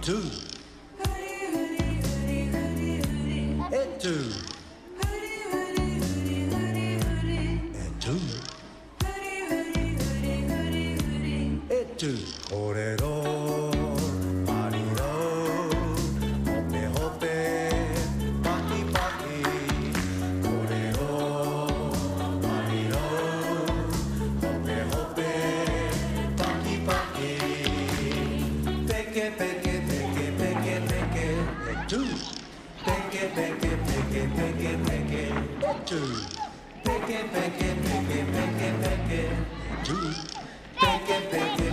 two, and two, and two, and two. 俺のパリのほぺほぺパキパキ。俺のパリのほぺほぺパキパキ。ペケペケペケペケペケ。and two, ペケペケペケペケペケ。and two, ペケペケペケペケペケ。and two, ペケペケ